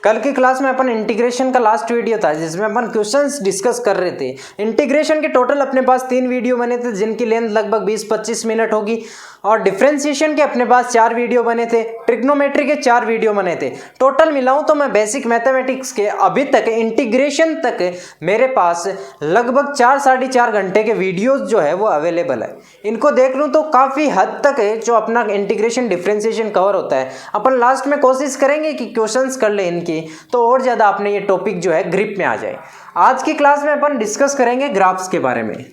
कल की क्लास में अपन इंटीग्रेशन का लास्ट वीडियो था जिसमें अपन क्वेश्चंस डिस्कस कर रहे थे। इंटीग्रेशन के टोटल अपने पास 3 वीडियो बने थे जिनकी लेंथ लगभग 20-25 मिनट होगी, और डिफरेंशिएशन के अपने पास 4 वीडियो बने थे, ट्रिग्नोमेट्री के 4 वीडियो बने थे। टोटल मिलाऊं तो मैं बेसिक मैथमेटिक्स के अभी तक इंटीग्रेशन तक मेरे पास लगभग 4-4.5 घंटे के वीडियोज जो है वो अवेलेबल है। इनको देख लूँ तो काफ़ी हद तक जो अपना इंटीग्रेशन डिफरेंशिएशन कवर होता है। अपन लास्ट में कोशिश करेंगे कि क्वेश्चंस कर ले इनकी, तो और ज़्यादा अपने ये टॉपिक जो है ग्रिप में आ जाए। आज की क्लास में अपन डिस्कस करेंगे ग्राफ्स के बारे में।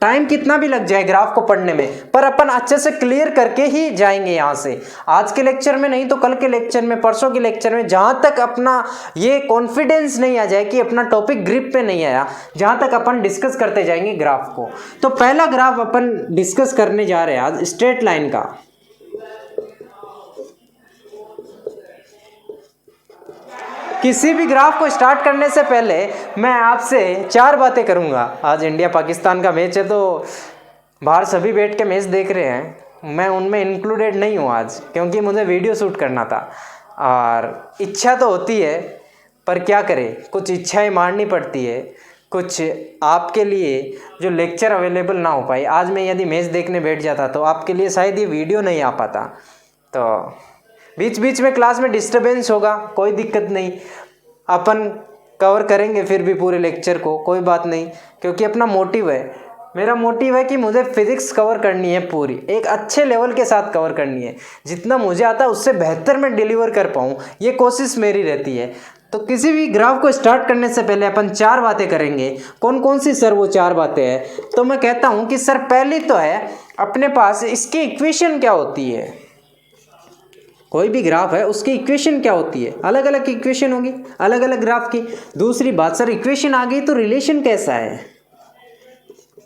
टाइम कितना भी लग जाए ग्राफ को पढ़ने में, पर अपन अच्छे से क्लियर करके ही जाएंगे यहाँ से। आज के लेक्चर में नहीं तो कल के लेक्चर में, परसों के लेक्चर में, जहाँ तक अपना ये कॉन्फिडेंस नहीं आ जाए कि अपना टॉपिक ग्रिप पे नहीं आया, जहाँ तक अपन डिस्कस करते जाएंगे ग्राफ को। तो पहला ग्राफ अपन डिस्कस करने जा रहे हैं आज स्ट्रेट लाइन का। किसी भी ग्राफ को स्टार्ट करने से पहले मैं आपसे 4 बातें करूंगा। आज इंडिया पाकिस्तान का मैच है तो बाहर सभी बैठ के मैच देख रहे हैं, मैं उनमें इंक्लूडेड नहीं हूँ आज, क्योंकि मुझे वीडियो शूट करना था। और इच्छा तो होती है पर क्या करें, कुछ इच्छाएं मारनी पड़ती है, कुछ आपके लिए जो लेक्चर अवेलेबल ना हो पाए। आज मैं यदि मैच देखने बैठ जाता तो आपके लिए शायद ये वीडियो नहीं आ पाता। तो बीच बीच में क्लास में डिस्टरबेंस होगा, कोई दिक्कत नहीं, अपन कवर करेंगे फिर भी पूरे लेक्चर को, कोई बात नहीं, क्योंकि अपना मोटिव है, मेरा मोटिव है कि मुझे फिजिक्स कवर करनी है पूरी, एक अच्छे लेवल के साथ कवर करनी है। जितना मुझे आता है उससे बेहतर मैं डिलीवर कर पाऊँ, ये कोशिश मेरी रहती है। तो किसी भी ग्राफ को स्टार्ट करने से पहले अपन 4 बातें करेंगे। कौन कौन सी सर वो 4 बातें हैं? तो मैं कहता हूँ कि सर पहली तो है अपने पास इसकी इक्वेशन क्या होती है। कोई भी ग्राफ है उसकी इक्वेशन क्या होती है, अलग अलग इक्वेशन होगी अलग अलग ग्राफ की। दूसरी बात, सर इक्वेशन आ गई तो रिलेशन कैसा है,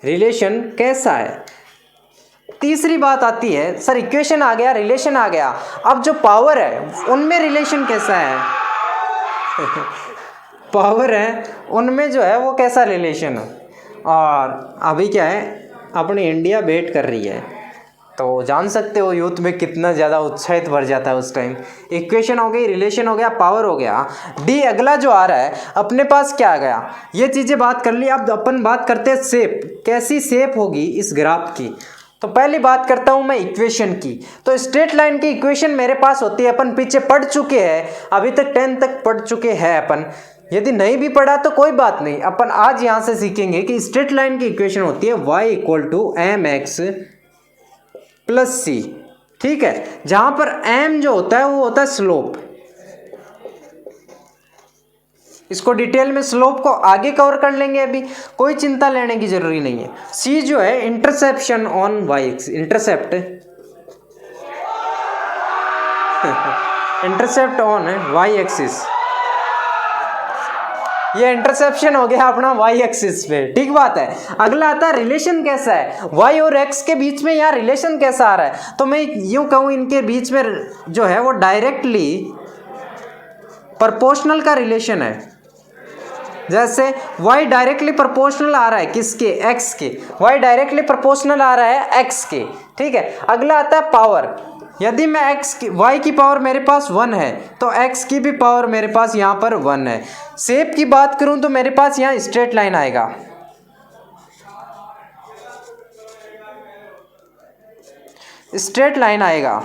रिलेशन कैसा है। तीसरी बात आती है, सर इक्वेशन आ गया, रिलेशन आ गया, अब जो पावर है उनमें रिलेशन कैसा है पावर है उनमें जो है वो कैसा रिलेशन है। और अभी क्या है, अपनी इंडिया बैट कर रही है तो जान सकते हो यूथ में कितना ज़्यादा उत्साहित भर जाता है उस टाइम। इक्वेशन हो गई, रिलेशन हो गया, पावर हो गया। डी अगला जो आ रहा है अपने पास क्या आ गया, ये चीज़ें बात कर ली। अब अपन बात करते हैं शेप, कैसी शेप होगी इस ग्राफ की। तो पहली बात करता हूँ मैं इक्वेशन की। तो स्ट्रेट लाइन की इक्वेशन मेरे पास होती है, अपन पीछे पढ़ चुके हैं, अभी तक 10 तक पढ़ चुके हैं अपन। यदि नहीं भी पढ़ा तो कोई बात नहीं, अपन आज यहाँ से सीखेंगे कि स्ट्रेट लाइन की इक्वेशन होती है y = mx + c। ठीक है, जहां पर m जो होता है वो होता है स्लोप। इसको डिटेल में स्लोप को आगे कवर कर लेंगे, अभी कोई चिंता लेने की जरूरी नहीं है। c जो है interception on y axis, intercept intercept on y axis, ये इंटरसेप्शन हो गया अपना y एक्सिस पे। ठीक बात है। अगला आता है रिलेशन कैसा है, y और x के बीच में यहाँ रिलेशन कैसा आ रहा है। तो मैं यूं कहूँ इनके बीच में जो है वो डायरेक्टली प्रोपोर्शनल का रिलेशन है। जैसे y डायरेक्टली प्रोपोर्शनल आ रहा है किसके, x के, y डायरेक्टली प्रोपोर्शनल आ रहा है x के। ठीक है, अगला आता है पावर। यदि मैं y की पावर मेरे पास 1 है तो x की भी पावर मेरे पास यहाँ पर 1 है। शेप की बात करूँ तो मेरे पास यहाँ स्ट्रेट लाइन आएगा, स्ट्रेट लाइन आएगा,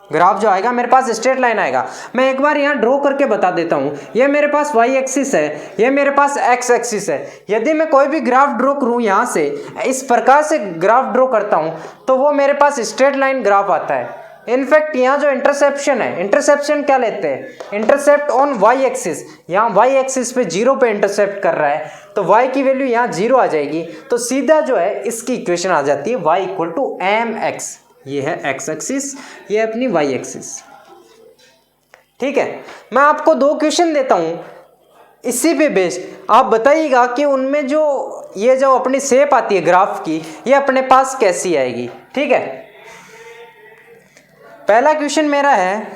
ग्राफ जो आएगा मेरे पास स्ट्रेट लाइन आएगा। मैं एक बार यहाँ ड्रॉ करके बता देता हूँ। ये मेरे पास y एक्सिस है, ये मेरे पास x एक्सिस है। यदि मैं कोई भी ग्राफ ड्रॉ करूँ यहाँ से, इस प्रकार से ग्राफ ड्रॉ करता हूँ तो वो मेरे पास स्ट्रेट लाइन ग्राफ आता है। इनफैक्ट यहाँ जो इंटरसेप्शन है, इंटरसेप्शन क्या लेते हैं, इंटरसेप्ट ऑन y एक्सिस। यहाँ y एक्सिस पे 0 पे इंटरसेप्ट कर रहा है तो y की वैल्यू यहाँ 0 आ जाएगी। तो सीधा जो है इसकी इक्वेशन आ जाती है y = mx। ये है x एक्सिस, ये अपनी y एक्सिस। ठीक है, मैं आपको 2 क्वेश्चन देता हूँ, इसी पे बेस्ड आप बताइएगा कि उनमें जो ये जो अपनी शेप आती है ग्राफ की, ये अपने पास कैसी आएगी। ठीक है, पहला क्वेश्चन मेरा है,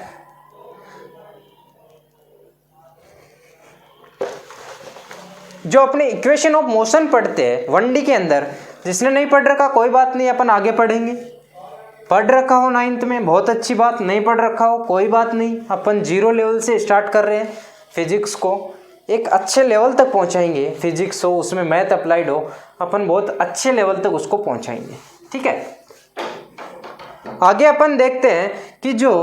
जो अपने इक्वेशन ऑफ मोशन पढ़ते हैं 1D के अंदर, जिसने नहीं पढ़ रखा कोई बात नहीं, अपन आगे पढ़ेंगे। पढ़ रखा हो 9th में बहुत अच्छी बात, नहीं पढ़ रखा हो कोई बात नहीं, अपन 0 लेवल से स्टार्ट कर रहे हैं। फिजिक्स को एक अच्छे लेवल तक पहुंचाएंगे, फिजिक्स हो उसमें मैथ अप्लाइड हो, अपन बहुत अच्छे लेवल तक उसको पहुंचाएंगे। ठीक है, आगे अपन देखते हैं कि जो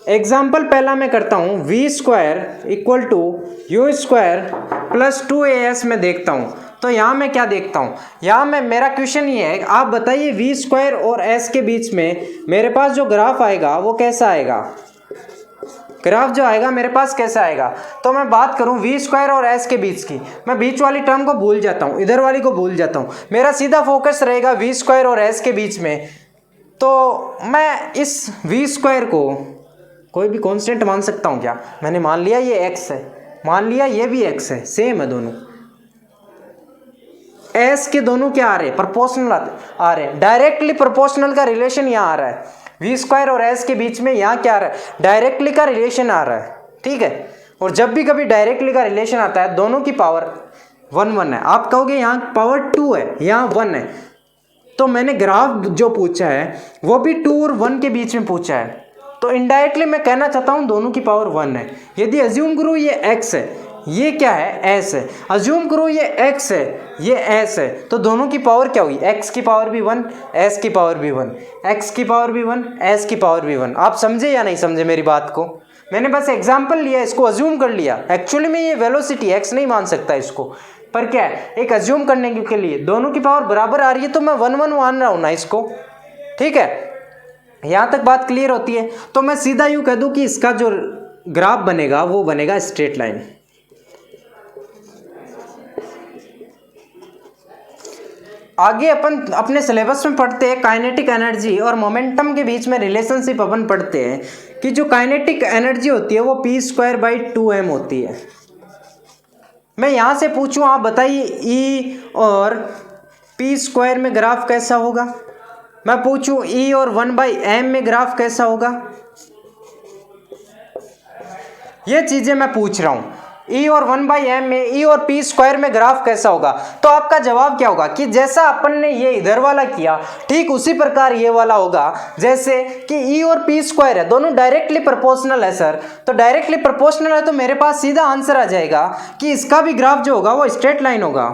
एग्जाम्पल पहला मैं करता हूँ v² equal to u² plus 2as में देखता हूँ। तो यहाँ मैं क्या देखता हूँ, यहाँ मैं मेरा क्वेश्चन ये है, आप बताइए v² और s के बीच में मेरे पास जो ग्राफ आएगा वो कैसा आएगा, ग्राफ जो आएगा मेरे पास कैसा आएगा। तो मैं बात करूँ v² और s के बीच की, मैं बीच वाली टर्म को भूल जाता हूँ, इधर वाली को भूल जाता हूँ, मेरा सीधा फोकस रहेगा v² और s के बीच में। तो मैं इस v² को कोई भी कांस्टेंट मान सकता हूँ क्या, मैंने मान लिया ये x है, मान लिया ये भी x है, सेम है दोनों, s के दोनों क्या आ रहे हैं, प्रोपोर्शनल आ रहे हैं, डायरेक्टली प्रोपोर्शनल का रिलेशन यहाँ आ रहा है, v² और s के बीच में यहाँ क्या आ रहा है, डायरेक्टली का रिलेशन आ रहा है। ठीक है, और जब भी कभी डायरेक्टली का रिलेशन आता है दोनों की पावर 1 1 है, आप कहोगे यहाँ पावर 2 है यहाँ 1 है, तो मैंने ग्राफ जो पूछा है वो भी 2 और 1 के बीच में पूछा है, तो इनडायरेक्टली मैं कहना चाहता हूँ दोनों की पावर 1 है। यदि अज्यूम करो ये x है, ये क्या है s है, अज्यूम करो ये x है, ये s है, तो दोनों की पावर क्या हुई, x की पावर भी 1, s की पावर भी 1, x की पावर भी 1, s की पावर भी 1। आप समझे या नहीं समझे मेरी बात को, मैंने बस एग्जाम्पल लिया, इसको अज्यूम कर लिया, एक्चुअली में ये वेलोसिटी x नहीं मान सकता इसको, पर क्या है एक अज्यूम करने के लिए दोनों की पावर बराबर आ रही है तो मैं 1 1 मान रहा हूँ ना इसको। ठीक है, यहाँ तक बात क्लियर होती है। तो मैं सीधा यूँ कह दूँ कि इसका जो ग्राफ बनेगा वो बनेगा स्ट्रेट लाइन। आगे अपन अपने सिलेबस में पढ़ते हैं काइनेटिक एनर्जी और मोमेंटम के बीच में रिलेशनशिप अपन पढ़ते हैं कि जो काइनेटिक एनर्जी होती है वो p²/2m होती है। मैं यहाँ से पूछूं आप बताइए E और p² में ग्राफ कैसा होगा, मैं पूछूं E और 1/m में ग्राफ कैसा होगा, ये चीज़ें मैं पूछ रहा हूँ। E और 1/m में E और p² में ग्राफ कैसा होगा, तो आपका जवाब क्या होगा कि जैसा अपन ने ये इधर वाला किया ठीक उसी प्रकार ये वाला होगा, जैसे कि E और p² है दोनों डायरेक्टली प्रोपोर्शनल है सर, तो डायरेक्टली प्रोपोर्शनल है तो मेरे पास सीधा आंसर आ जाएगा कि इसका भी ग्राफ जो होगा वो स्ट्रेट लाइन होगा।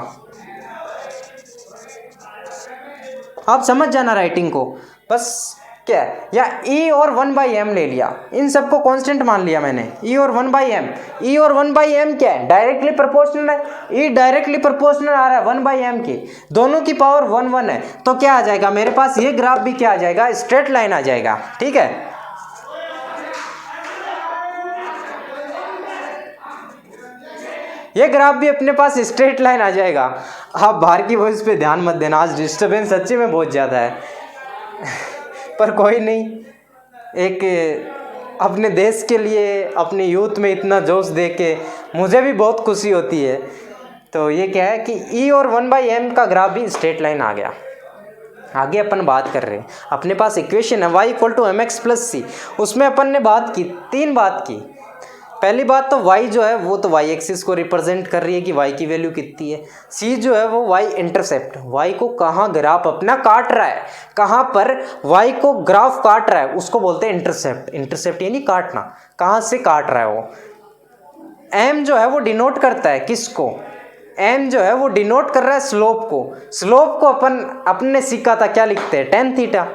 आप समझ जाना राइटिंग को, बस क्या है, या E और 1/m ले लिया, इन सबको कांस्टेंट मान लिया मैंने, E और 1/m, E और 1/m क्या है, डायरेक्टली प्रोपोर्शनल है, E डायरेक्टली प्रोपोर्शनल आ रहा है 1/m की, दोनों की पावर 1 1 है, तो क्या आ जाएगा मेरे पास, ये ग्राफ भी क्या आ जाएगा, स्ट्रेट लाइन आ जाएगा। ठीक है, ये ग्राफ भी अपने पास स्ट्रेट लाइन आ जाएगा। आप बाहर की वॉइस पे ध्यान मत देना, आज डिस्टर्बेंस सच्ची में बहुत ज़्यादा है पर कोई नहीं, एक अपने देश के लिए अपने यूथ में इतना जोश दे के मुझे भी बहुत खुशी होती है। तो ये क्या है कि E और 1/m का ग्राफ भी स्ट्रेट लाइन आ गया। आगे अपन बात कर रहे हैं, अपने पास इक्वेशन है y = mx + c, उसमें अपन ने बात की 3 बात की। पहली बात तो y जो है वो तो y एक्सिस को रिप्रेजेंट कर रही है कि y की वैल्यू कितनी है, c जो है वो y इंटरसेप्ट, y को कहाँ ग्राफ अपना काट रहा है, कहाँ पर y को ग्राफ काट रहा है उसको बोलते हैं इंटरसेप्ट। इंटरसेप्ट यानी काटना, कहाँ से काट रहा है वो। m जो है वो डिनोट करता है किसको, m जो है वो डिनोट कर रहा है स्लोप को। स्लोप को अपन अपने सीखा था क्या लिखते हैं, tan थीटा,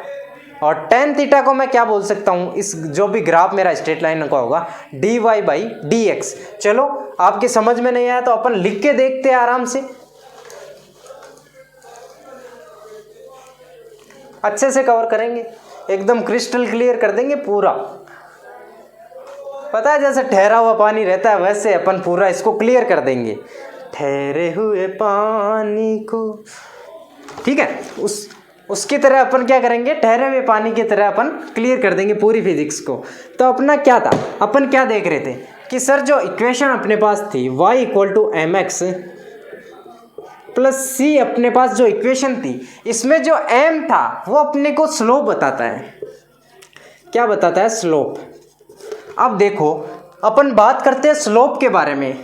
और tan थीटा को मैं क्या बोल सकता हूँ, इस जो भी ग्राफ मेरा स्ट्रेट लाइन का होगा dy/dx। चलो आपके समझ में नहीं आया तो अपन लिख के देखते हैं आराम से, अच्छे से कवर करेंगे, एकदम क्रिस्टल क्लियर कर देंगे पूरा। पता है जैसे ठहरा हुआ पानी रहता है वैसे अपन पूरा इसको क्लियर कर देंगे, ठहरे हुए पानी को। ठीक है, उसकी तरह अपन क्या करेंगे, ठहरे हुए पानी की तरह अपन क्लियर कर देंगे पूरी फिजिक्स को। तो अपना क्या था, अपन क्या देख रहे थे कि सर जो इक्वेशन अपने पास थी y = mx + c, अपने पास जो इक्वेशन थी इसमें जो m था वो अपने को स्लोप बताता है। क्या बताता है, स्लोप। अब देखो अपन बात करते हैं स्लोप के बारे में।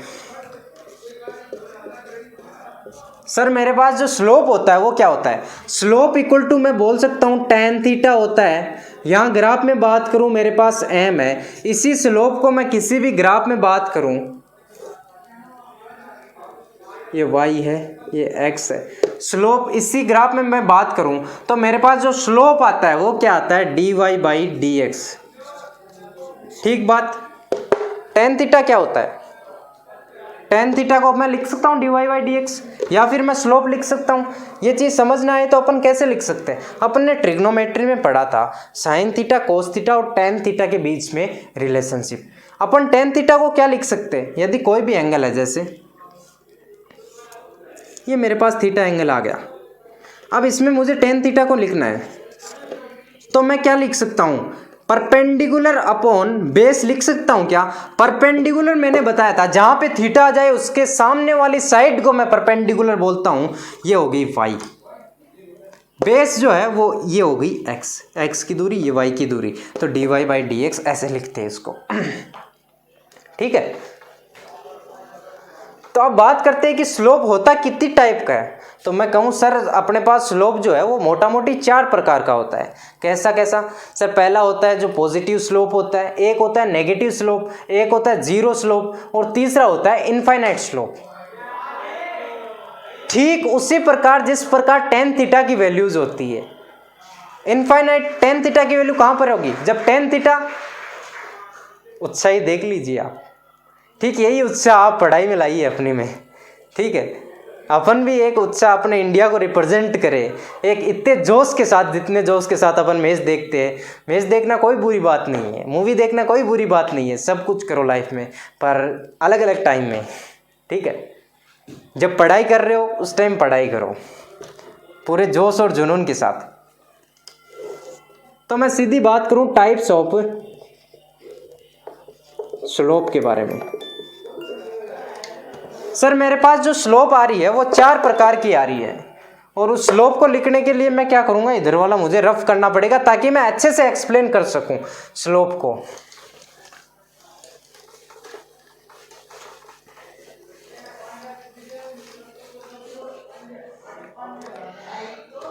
सर मेरे पास जो स्लोप होता है वो क्या होता है, स्लोप इक्वल टू मैं बोल सकता हूँ tan थीटा होता है। यहाँ ग्राफ में बात करूँ मेरे पास m है, इसी स्लोप को मैं किसी भी ग्राफ में बात करूँ, ये y है ये x है, स्लोप इसी ग्राफ में मैं बात करूँ तो मेरे पास जो स्लोप आता है वो क्या आता है dy/dx। ठीक बात। tan थीटा क्या होता है, tan थीटा को मैं लिख सकता हूँ dy/dx, या फिर मैं स्लोप लिख सकता हूँ। ये चीज़ समझना है तो अपन कैसे लिख सकते हैं, अपन ने ट्रिग्नोमेट्री में पढ़ा था साइन थीटा कोस थीटा और tan थीटा के बीच में रिलेशनशिप। अपन tan थीटा को क्या लिख सकते हैं, यदि कोई भी एंगल है, जैसे ये मेरे पास थीटा एंगल आ गया, अब इसमें मुझे tan थीटा को लिखना है तो मैं क्या लिख सकता हूँ, परपेंडिकुलर अपॉन बेस लिख सकता हूँ। क्या परपेंडिकुलर मैंने बताया था, जहां पे थीटा आ जाए उसके सामने वाली साइड को मैं परपेंडिकुलर बोलता हूँ, ये हो गई y। बेस जो है वो ये हो गई x की दूरी, ये y की दूरी, तो dy/dx ऐसे लिखते हैं इसको। ठीक है। तो अब बात करते हैं कि स्लोप होता कितनी टाइप का है। तो मैं कहूँ सर अपने पास स्लोप जो है वो मोटा मोटी 4 प्रकार का होता है। कैसा कैसा सर, पहला होता है जो पॉजिटिव स्लोप होता है, एक होता है नेगेटिव स्लोप, एक होता है जीरो स्लोप, और तीसरा होता है इनफाइनाइट स्लोप। ठीक उसी प्रकार जिस प्रकार tan थीटा की वैल्यूज होती है, इनफाइनाइट tan थीटा की वैल्यू कहाँ पर होगी, जब tan थीटा, उत्साही देख लीजिए आप, ठीक यही उत्साह आप पढ़ाई में लाइए अपनी में। ठीक है, अपन भी एक उत्साह अपने इंडिया को रिप्रेजेंट करें एक इतने जोश के साथ, जितने जोश के साथ अपन मैच देखते हैं। मैच देखना कोई बुरी बात नहीं है, मूवी देखना कोई बुरी बात नहीं है, सब कुछ करो लाइफ में, पर अलग अलग टाइम में। ठीक है, जब पढ़ाई कर रहे हो उस टाइम पढ़ाई करो पूरे जोश और जुनून के साथ। तो मैं सीधी बात करूं टाइप्स ऑफ स्लोप के बारे में। सर मेरे पास जो स्लोप आ रही है वो 4 प्रकार की आ रही है, और उस स्लोप को लिखने के लिए मैं क्या करूंगा, इधर वाला मुझे रफ करना पड़ेगा ताकि मैं अच्छे से एक्सप्लेन कर सकूं स्लोप को।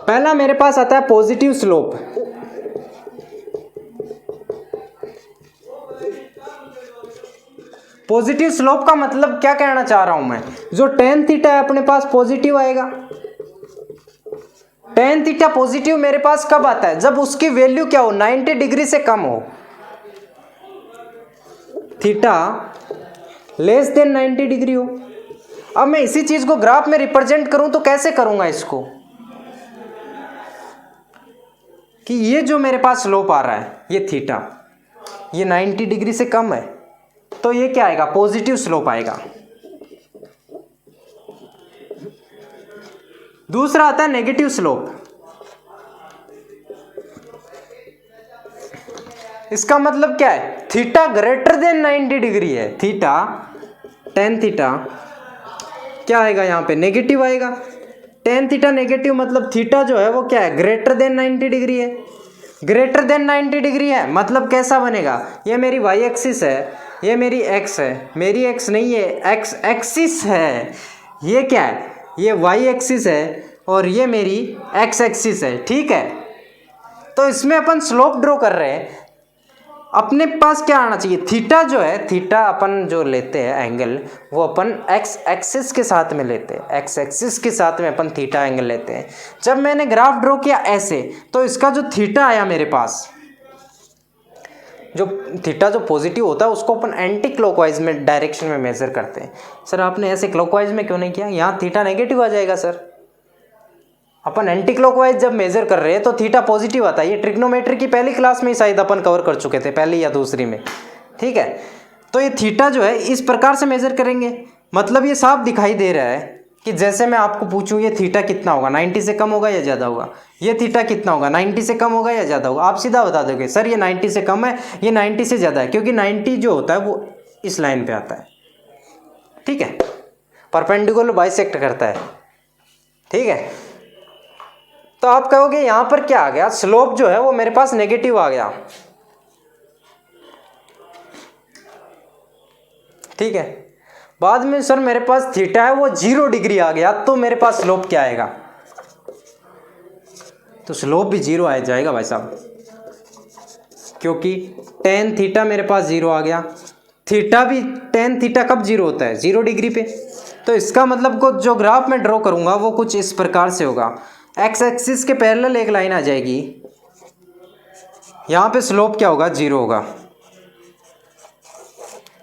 पहला मेरे पास आता है पॉजिटिव स्लोप। पॉजिटिव स्लोप का मतलब क्या कहना चाह रहा हूं मैं, जो tan थीटा है अपने पास पॉजिटिव आएगा। tan थीटा पॉजिटिव मेरे पास कब आता है, जब उसकी वैल्यू क्या हो, 90 डिग्री से कम हो। थीटा लेस देन 90 डिग्री हो। अब मैं इसी चीज को ग्राफ में रिप्रेजेंट करूं तो कैसे करूंगा इसको, कि ये जो मेरे पास स्लोप आ रहा है ये थीटा, ये 90 डिग्री से कम है, तो ये क्या आएगा, पॉजिटिव स्लोप आएगा। दूसरा आता है नेगेटिव स्लोप। इसका मतलब क्या है, थीटा ग्रेटर देन 90 डिग्री है, थीटा tan थीटा क्या आएगा, यहाँ पे नेगेटिव आएगा। tan थीटा नेगेटिव मतलब थीटा जो है वो क्या है, ग्रेटर देन 90 डिग्री है। ग्रेटर देन 90 डिग्री है मतलब कैसा बनेगा, ये मेरी y एक्सिस है, ये मेरी x है, मेरी x नहीं है x एक्सिस है, ये क्या है, ये y एक्सिस है, और ये मेरी x एक्सिस है। ठीक है, तो इसमें अपन स्लोप ड्रॉ कर रहे हैं, अपने पास क्या आना चाहिए, थीटा जो है, थीटा अपन जो लेते हैं एंगल वो अपन x एक्सिस के साथ में लेते हैं, x एक्सिस के साथ में अपन थीटा एंगल लेते हैं। जब मैंने ग्राफ ड्रॉ किया ऐसे, तो इसका जो थीटा आया मेरे पास, जो थीटा जो पॉजिटिव होता है उसको अपन एंटी क्लॉकवाइज में डायरेक्शन में मेजर करते हैं। सर आपने ऐसे क्लॉकवाइज में क्यों नहीं किया, यहाँ थीटा नेगेटिव आ जाएगा। सर अपन एंटी क्लॉकवाइज जब मेजर कर रहे हैं तो थीटा पॉजिटिव आता है। ये ट्रिग्नोमेट्री की पहली क्लास में ही शायद अपन कवर कर चुके थे, पहली या दूसरी में। ठीक है, तो ये थीटा जो है इस प्रकार से मेजर करेंगे, मतलब ये साफ दिखाई दे रहा है कि जैसे मैं आपको पूछूं ये थीटा कितना होगा, 90 से कम होगा या ज़्यादा होगा, ये थीटा कितना होगा, 90 से कम होगा या ज़्यादा होगा, आप सीधा बता दोगे सर ये 90 से कम है, ये 90 से ज़्यादा है, क्योंकि 90 जो होता है वो इस लाइन पे आता है। ठीक है, परपेंडिकुलर बाइसेक्ट करता है। ठीक है, तो आप कहोगे यहाँ पर क्या आ गया, स्लोप जो है वो मेरे पास नेगेटिव आ गया। ठीक है, बाद में सर मेरे पास थीटा है वो 0 डिग्री आ गया, तो मेरे पास स्लोप क्या आएगा? तो स्लोप भी 0 आ जाएगा भाई साहब, क्योंकि टेन थीटा मेरे पास 0 आ गया। थीटा भी, टेन थीटा कब 0 होता है? 0 डिग्री पे। तो इसका मतलब को जो ग्राफ मैं ड्रॉ करूंगा वो कुछ इस प्रकार से होगा। एक्स एक्सिस के पैरेलल एक लाइन आ जाएगी, यहाँ पे स्लोप क्या होगा? 0 होगा।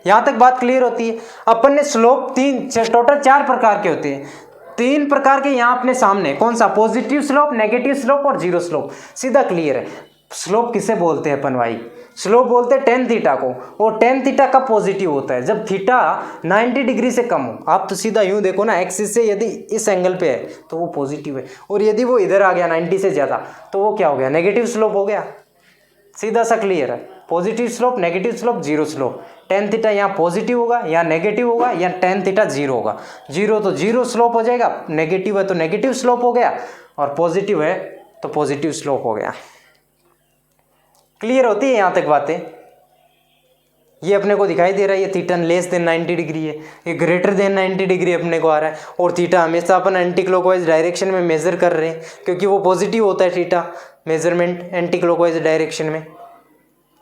यहाँ तक बात क्लियर होती है? अपन ने स्लोप टोटल 4 प्रकार के होते हैं, 3 प्रकार के यहाँ अपने सामने, कौन सा? पॉजिटिव स्लोप, नेगेटिव स्लोप और 0 स्लोप। सीधा क्लियर है। स्लोप किसे बोलते हैं अपन भाई? स्लोप बोलते हैं टेन थीटा को। और टेन थीटा कब पॉजिटिव होता है? जब थीटा 90 डिग्री से कम हो। आप तो सीधा यूं देखो ना, एक्सिस से यदि इस एंगल पे है तो वो पॉजिटिव है, और यदि वो इधर आ गया 90 से ज़्यादा तो वो क्या हो गया? नेगेटिव स्लोप हो गया। सीधा सा क्लियर है। Positive slope, negative slope, 0 slope. Tan theta यहाँ पॉजिटिव होगा या नेगेटिव होगा, या टेन थीटा 0 होगा। 0 तो 0 स्लोप हो जाएगा, नेगेटिव है तो नेगेटिव स्लोप हो गया, और पॉजिटिव है तो पॉजिटिव स्लोप हो गया। क्लियर होती है यहाँ तक बातें? ये अपने को दिखाई दे रहा है, ये थीटा लेस देन 90 डिग्री है, ये ग्रेटर देन 90 डिग्री अपने को आ रहा है, और थीटा हमेशा अपन एंटी क्लॉकवाइज डायरेक्शन में मेजर कर रहे हैं, क्योंकि वो पॉजिटिव होता है theta, measurement anti clockwise direction में।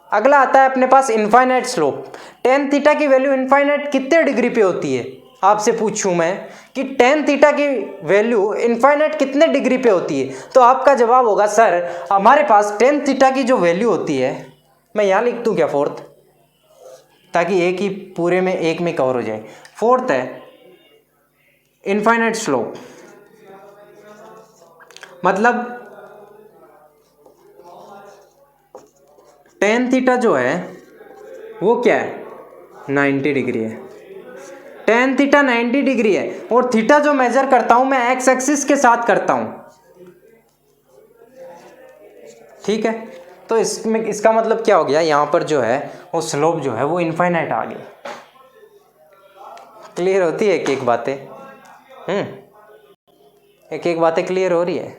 अगला आता है अपने पास इनफाइनाइट स्लोप। टेन थीटा की वैल्यू इनफाइनाइट कितने डिग्री पे होती है? आपसे पूछूं मैं कि टेन थीटा की वैल्यू इनफाइनाइट कितने डिग्री पे होती है, तो आपका जवाब होगा सर हमारे पास टेन थीटा की जो वैल्यू होती है, मैं यहाँ लिख दूँ क्या? 4th, ताकि एक ही पूरे में एक में कवर हो जाए। 4th है इनफाइनाइट स्लोप, मतलब टेन थीटा जो है वो क्या है? 90 डिग्री है। टेन थीटा 90 डिग्री है, और थीटा जो मेजर करता हूं मैं एक्स एक्सिस के साथ करता हूं, ठीक है? तो इसमें इसका मतलब क्या हो गया? यहां पर जो है वो स्लोप जो है वो इनफाइनाइट आ गई। क्लियर होती है एक एक बातें? एक एक बातें क्लियर हो रही है?